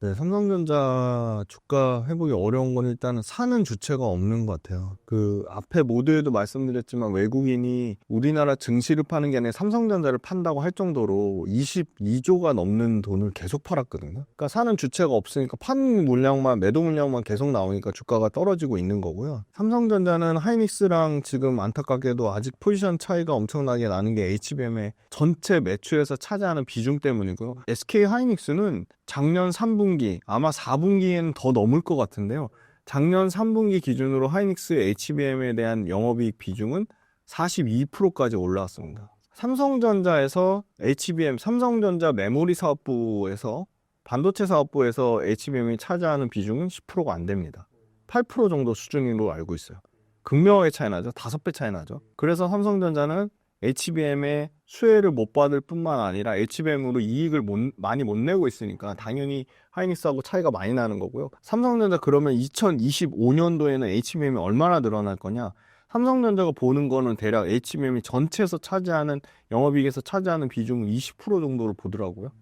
네, 삼성전자 주가 회복이 어려운 건 일단은 사는 주체가 없는 것 같아요. 그 앞에 모두에도 말씀드렸지만 외국인이 우리나라 증시를 파는 게 아니라 삼성전자를 판다고 할 정도로 22조가 넘는 돈을 계속 팔았거든요. 그러니까 사는 주체가 없으니까 판 물량만, 매도 물량만 계속 나오니까 주가가 떨어지고 있는 거고요. 삼성전자는 하이닉스랑 지금 안타깝게도 아직 포지션 차이가 엄청나게 나는 게 HBM의 전체 매출에서 차지하는 비중 때문이고요. SK 하이닉스는 작년 3분기, 아마 4분기에는 더 넘을 것 같은데요. 작년 3분기 기준으로 하이닉스 HBM에 대한 영업이익 비중은 42%까지 올라왔습니다. 삼성전자에서 HBM, 삼성전자 메모리 사업부에서 반도체 사업부에서 HBM이 차지하는 비중은 10%가 안 됩니다. 8% 정도 수준으로 알고 있어요. 극명하게 차이 나죠. 5배 차이 나죠. 그래서 삼성전자는 HBM의 수혜를 못 받을 뿐만 아니라 HBM으로 이익을 많이 못 내고 있으니까 당연히 하이닉스하고 차이가 많이 나는 거고요. 삼성전자 그러면 2025년도에는 HBM이 얼마나 늘어날 거냐? 삼성전자가 보는 거는 대략 HBM이 전체에서 차지하는 영업이익에서 차지하는 비중은 20% 정도로 보더라고요.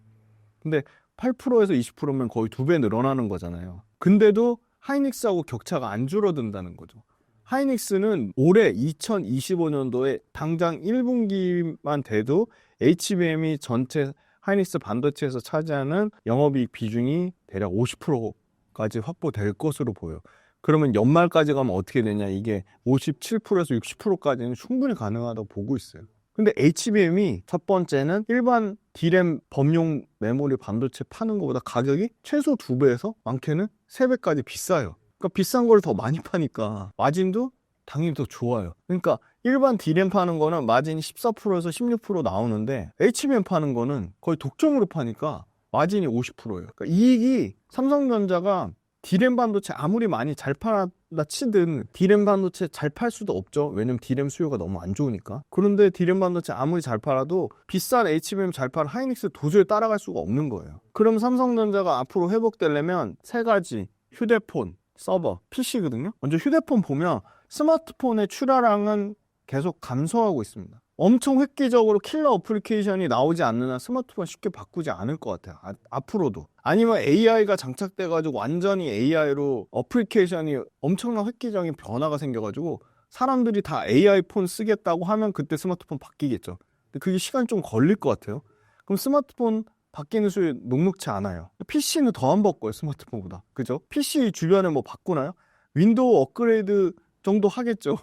근데 8%에서 20%면 거의 2배 늘어나는 거잖아요. 근데도 하이닉스하고 격차가 안 줄어든다는 거죠. 하이닉스는 올해 2025년도에 당장 1분기만 돼도 HBM이 전체 하이닉스 반도체에서 차지하는 영업이익 비중이 대략 50%까지 확보될 것으로 보여요. 그러면 연말까지 가면 어떻게 되냐? 이게 57%에서 60%까지는 충분히 가능하다고 보고 있어요. 근데 HBM이 첫 번째는 일반 D램 범용 메모리 반도체 파는 것보다 가격이 최소 2배에서 많게는 3배까지 비싸요. 그러니까 비싼 걸 더 많이 파니까 마진도 당연히 더 좋아요. 그러니까 일반 D램 파는 거는 마진이 14%에서 16% 나오는데 HBM 파는 거는 거의 독점으로 파니까 마진이 50%예요. 그러니까 이익이 삼성전자가 D램 반도체 아무리 많이 잘 팔았다 치든 D램 반도체 잘 팔 수도 없죠. 왜냐면 D램 수요가 너무 안 좋으니까. 그런데 D램 반도체 아무리 잘 팔아도 비싼 HBM 잘 파는 하이닉스 도저히 따라갈 수가 없는 거예요. 그럼 삼성전자가 앞으로 회복되려면 세 가지: 휴대폰, 서버, PC거든요. 먼저 휴대폰 보면 스마트폰의 출하량은 계속 감소하고 있습니다. 엄청 획기적으로 킬러 어플리케이션이 나오지 않는 한 스마트폰 쉽게 바꾸지 않을 것 같아요. 앞으로도. 아니면 AI가 장착돼가지고 완전히 AI로 어플리케이션이 엄청난 획기적인 변화가 생겨가지고 사람들이 다 AI 폰 쓰겠다고 하면 그때 스마트폰 바뀌겠죠. 근데 그게 시간이 좀 걸릴 것 같아요. 그럼 스마트폰 바뀌는 수율이 녹록치 않아요. PC는 더 안 바꿔요, 스마트폰보다. 그죠? PC 주변에 뭐 바꾸나요? 윈도우 업그레이드 정도 하겠죠.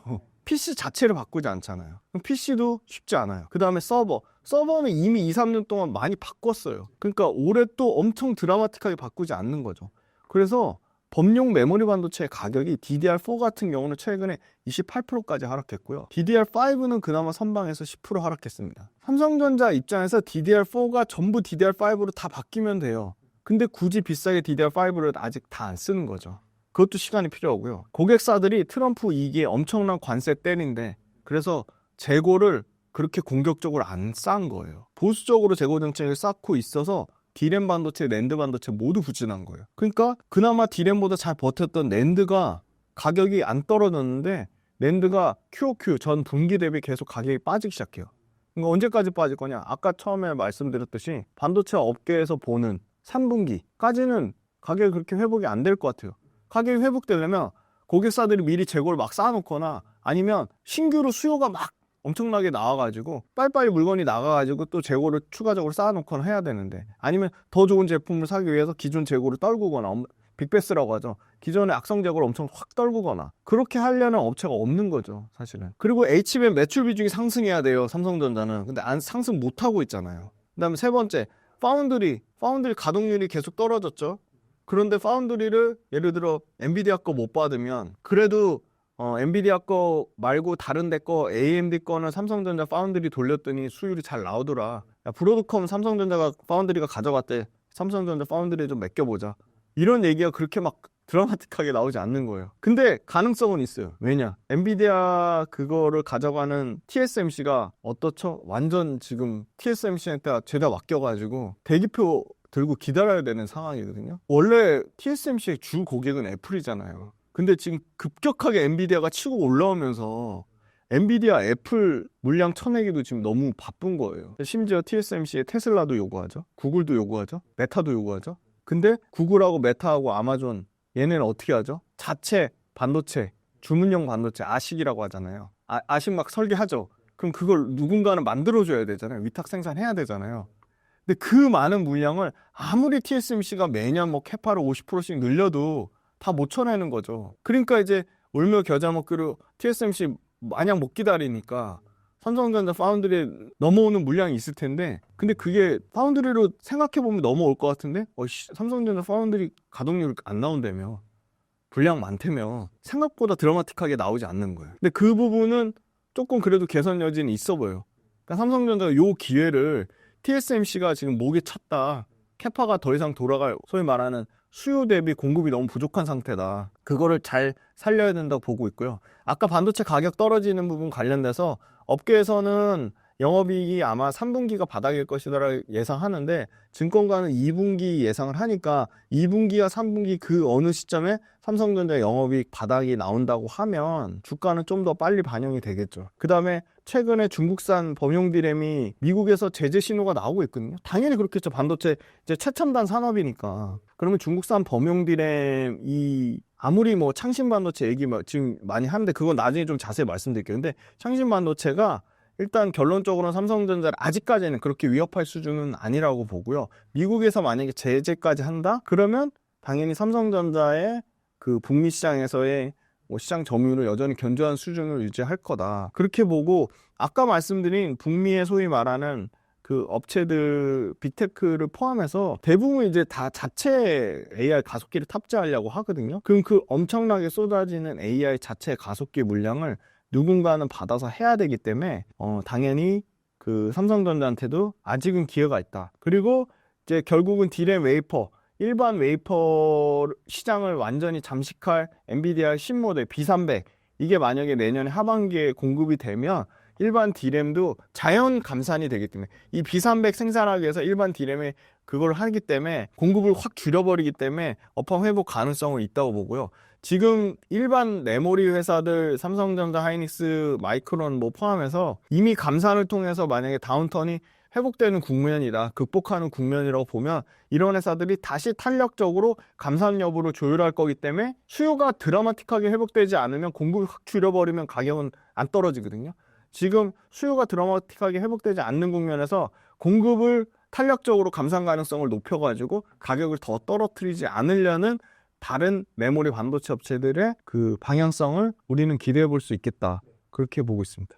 PC 자체를 바꾸지 않잖아요. PC도 쉽지 않아요. 그 다음에 서버는 이미 2, 3년 동안 많이 바꿨어요. 그러니까 올해 또 엄청 드라마틱하게 바꾸지 않는 거죠. 그래서 범용 메모리 반도체의 가격이 DDR4 같은 경우는 최근에 28%까지 하락했고요. DDR5는 그나마 선방해서 10% 하락했습니다. 삼성전자 입장에서 DDR4가 전부 DDR5로 다 바뀌면 돼요. 근데 굳이 비싸게 DDR5를 아직 다 안 쓰는 거죠. 그것도 시간이 필요하고요. 고객사들이 트럼프 2기에 엄청난 관세 때린데 그래서 재고를 그렇게 공격적으로 안 쌓은 거예요. 보수적으로 재고 정책을 쌓고 있어서 D램 반도체, 낸드 반도체 모두 부진한 거예요. 그러니까 그나마 D램보다 잘 버텼던 낸드가 가격이 안 떨어졌는데 낸드가 QOQ 전 분기 대비 계속 가격이 빠지기 시작해요. 그러니까 언제까지 빠질 거냐? 아까 처음에 말씀드렸듯이 반도체 업계에서 보는 3분기까지는 가격이 그렇게 회복이 안 될 것 같아요. 가격이 회복되려면 고객사들이 미리 재고를 막 쌓아놓거나 아니면 신규로 수요가 막 엄청나게 나와가지고 빨리빨리 물건이 나가가지고 또 재고를 추가적으로 쌓아놓거나 해야 되는데, 아니면 더 좋은 제품을 사기 위해서 기존 재고를 떨구거나, 빅베스라고 하죠. 기존의 악성 재고를 엄청 확 떨구거나 그렇게 하려는 업체가 없는 거죠, 사실은. 그리고 HBM 매출 비중이 상승해야 돼요, 삼성전자는. 근데 상승 못하고 있잖아요. 그 다음에 세 번째, 파운드리 가동률이 계속 떨어졌죠. 그런데 파운드리를 예를 들어 엔비디아 거 못 받으면 그래도 엔비디아 거 말고 다른 데 거, AMD 거는 삼성전자 파운드리 돌렸더니 수율이 잘 나오더라. 야, 브로드컴 삼성전자가 파운드리가 가져갔대. 삼성전자 파운드리 좀 맡겨보자. 이런 얘기가 그렇게 막 드라마틱하게 나오지 않는 거예요. 근데 가능성은 있어요. 왜냐? 엔비디아 그거를 가져가는 TSMC가 어떻죠? 완전 지금 TSMC한테 죄다 맡겨가지고 대기표 들고 기다려야 되는 상황이거든요. 원래 TSMC의 주 고객은 애플이잖아요. 근데 지금 급격하게 엔비디아가 치고 올라오면서 엔비디아 애플 물량 쳐내기도 지금 너무 바쁜 거예요. 심지어 TSMC에 테슬라도 요구하죠. 구글도 요구하죠. 메타도 요구하죠. 근데 구글하고 메타하고 아마존 얘네는 어떻게 하죠? 자체 반도체, 주문용 반도체, 아식이라고 하잖아요. 아식 막 설계하죠. 그럼 그걸 누군가는 만들어줘야 되잖아요. 위탁 생산해야 되잖아요. 근데 그 많은 물량을 아무리 TSMC가 매년 뭐 캐파를 50%씩 늘려도 다 못 쳐내는 거죠. 그러니까 이제 울며 겨자 먹기로 TSMC 마냥 못 기다리니까 삼성전자 파운드리에 넘어오는 물량이 있을 텐데, 근데 그게 파운드리로 생각해보면 넘어올 것 같은데 삼성전자 파운드리 가동률 안 나온다며, 분량 많다며 생각보다 드라마틱하게 나오지 않는 거예요. 근데 그 부분은 조금 그래도 개선 여지는 있어 보여요. 그러니까 삼성전자가 요 기회를 TSMC가 지금 목에 찼다, 캐파가 더 이상 돌아갈, 소위 말하는 수요 대비 공급이 너무 부족한 상태다, 그거를 잘 살려야 된다고 보고 있고요. 아까 반도체 가격 떨어지는 부분 관련돼서 업계에서는 영업이익이 아마 3분기가 바닥일 것이라 예상하는데, 증권가는 2분기 예상을 하니까 2분기와 3분기 그 어느 시점에 삼성전자 영업이익 바닥이 나온다고 하면 주가는 좀 더 빨리 반영이 되겠죠. 그 다음에 최근에 중국산 범용 디램이 미국에서 제재 신호가 나오고 있거든요. 당연히 그렇겠죠. 반도체 이제 최첨단 산업이니까. 그러면 중국산 범용 디램이 아무리 뭐 창신 반도체 얘기 지금 많이 하는데 그건 나중에 좀 자세히 말씀드릴게요. 근데 창신 반도체가 일단 결론적으로는 삼성전자를 아직까지는 그렇게 위협할 수준은 아니라고 보고요. 미국에서 만약에 제재까지 한다? 그러면 당연히 삼성전자의 그 북미 시장에서의 뭐 시장 점유율을 여전히 견조한 수준을 유지할 거다, 그렇게 보고, 아까 말씀드린 북미의 소위 말하는 그 업체들 빅테크를 포함해서 대부분 이제 다 자체 AI 가속기를 탑재하려고 하거든요. 그럼 그 엄청나게 쏟아지는 AI 자체 가속기 물량을 누군가는 받아서 해야 되기 때문에 당연히 그 삼성전자한테도 아직은 기회가 있다. 그리고 이제 결국은 디램 웨이퍼, 일반 웨이퍼 시장을 완전히 잠식할 엔비디아 신모델 B300, 이게 만약에 내년에 하반기에 공급이 되면 일반 디램도 자연 감산이 되기 때문에, 이 B300 생산하기 위해서 일반 디램에 그걸 하기 때문에 공급을 확 줄여버리기 때문에 업황 회복 가능성은 있다고 보고요. 지금 일반 메모리 회사들 삼성전자, 하이닉스, 마이크론 뭐 포함해서 이미 감산을 통해서 만약에 다운턴이 회복되는 국면이다, 극복하는 국면이라고 보면 이런 회사들이 다시 탄력적으로 감산 여부를 조율할 거기 때문에 수요가 드라마틱하게 회복되지 않으면 공급이 확 줄여버리면 가격은 안 떨어지거든요. 지금 수요가 드라마틱하게 회복되지 않는 국면에서 공급을 탄력적으로 감산 가능성을 높여가지고 가격을 더 떨어뜨리지 않으려는 다른 메모리 반도체 업체들의 그 방향성을 우리는 기대해 볼 수 있겠다, 그렇게 보고 있습니다.